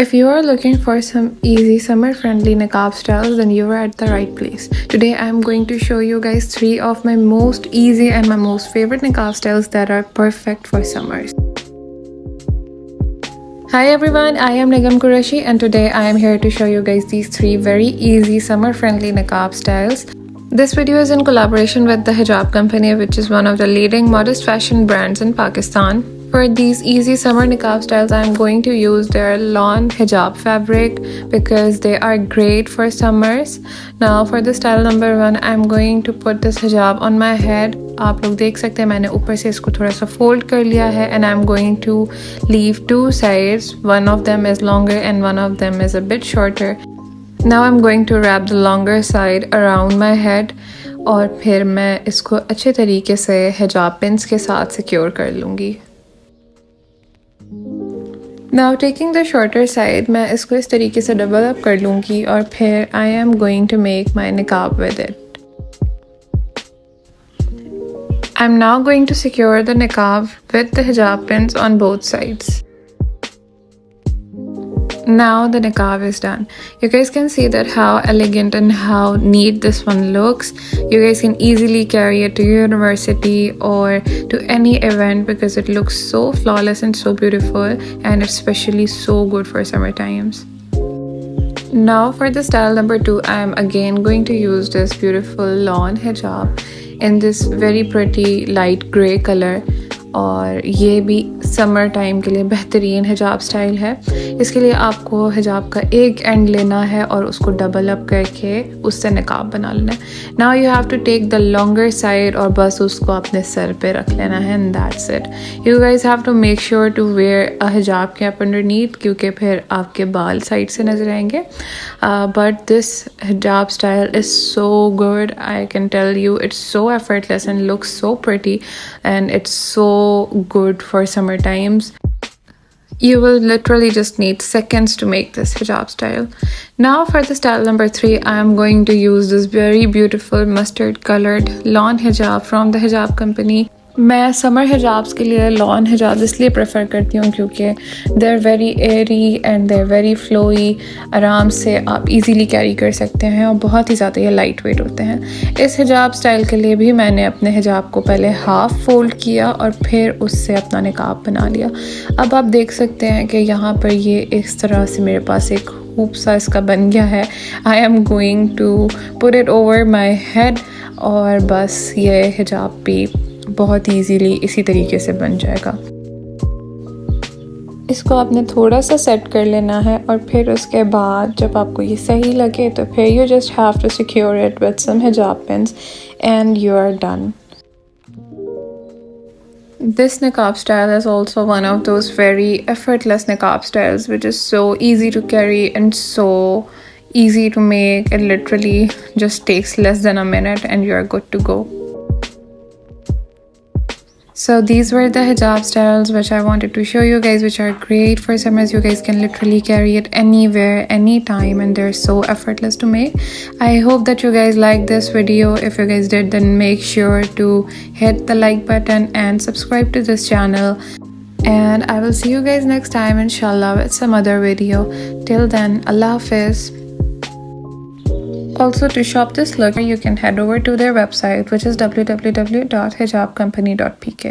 If you are looking for some easy summer-friendly niqab styles, then you are at the right place. Today I am going to show you guys 3 of my most easy and my most favorite niqab styles that are perfect for summers. Hi everyone, I am Nigam Qureshi and today I am here to show you guys these 3 very easy summer-friendly niqab styles. This video is in collaboration with the Hijab Company, which is one of the leading modest fashion brands in Pakistan. For these easy summer niqab styles, I am going to use their lawn hijab fabric because they are great for summers. Now for the style number 1, I am going to put this hijab on my head. आप लोग देख सकते हैं मैंने ऊपर से इसको थोड़ा सा fold कर लिया है and I am going to leave 2 sides. One of them is longer and one of them is a bit shorter. Now I'm going to wrap the longer side around my head और फिर मैं इसको अच्छे तरीके से hijab pins के साथ secure कर लूँगी. Now taking the shorter side, मैं इसको इस तरीके से double up कर लूँगी और फिर I am going to make my niqab with it. I'm now going to secure the niqab with the hijab pins on both sides. Now the niqab is done. You guys can see that how elegant and how neat this one looks. You guys can easily carry it to university or to any event because it looks so flawless and so beautiful, and it's especially so good for summer times. Now for the style number 2, I am again going to use this beautiful lawn hijab in this very pretty light grey color. और ये भी summer time के लिए बेहतरीन हिजाब style है. इसके लिए आपको हिजाब का एक एंड लेना है और उसको डबल अप करके उससे निकाब बना लेना है. Now you have to take the longer side और बस उसको अपने सर पे रख लेना है and that's it. You guys have to make sure to wear a hijab cap underneath क्योंकि फिर आपके बाल साइड से नजर आएंगे. But this hijab style is so good. I can tell you it's so effortless and looks so pretty and it's so good for summer times. You will literally just need seconds to make this hijab style. Now for the style number 3, I am going to use this very beautiful mustard colored lawn hijab from the Hijab Company. मैं summer hijabs के लिए lawn hijab इसलिए prefer करती हूँ क्योंकि they are very airy and they are very flowy. आराम से आप इजीली कैरी कर सकते हैं और बहुत ही ज़्यादा ये लाइट वेट होते हैं. इस हिजाब स्टाइल के लिए भी मैंने अपने हिजाब को पहले हाफ फोल्ड किया और फिर उससे अपना निकाब बना लिया. अब आप देख सकते हैं कि यहाँ पर ये इस तरह से मेरे पास एक खूब सा इसका बन गया है. I am going to put it over my head और बस ये हिजाब भी बहुत इजीली इसी तरीके से बन जाएगा. इसको आपने थोड़ा सा सेट कर लेना है और फिर उसके बाद जब आपको ये सही लगे तो फिर you just have to secure it with some hijab pins and you are done. This niqab style is also one of those very effortless niqab styles which is so easy to carry and so easy to make. It literally just takes less than a minute and you are good to go. So these were the hijab styles which I wanted to show you guys, which are great for summers. You guys can literally carry it anywhere, anytime, and they're so effortless to make. I hope that you guys liked this video. If you guys did, then make sure to hit the like button and subscribe to this channel. And I will see you guys next time, inshallah, with some other video. Till then, Allah Hafiz. Also, to shop this look, you can head over to their website, which is www.hijabcompany.pk.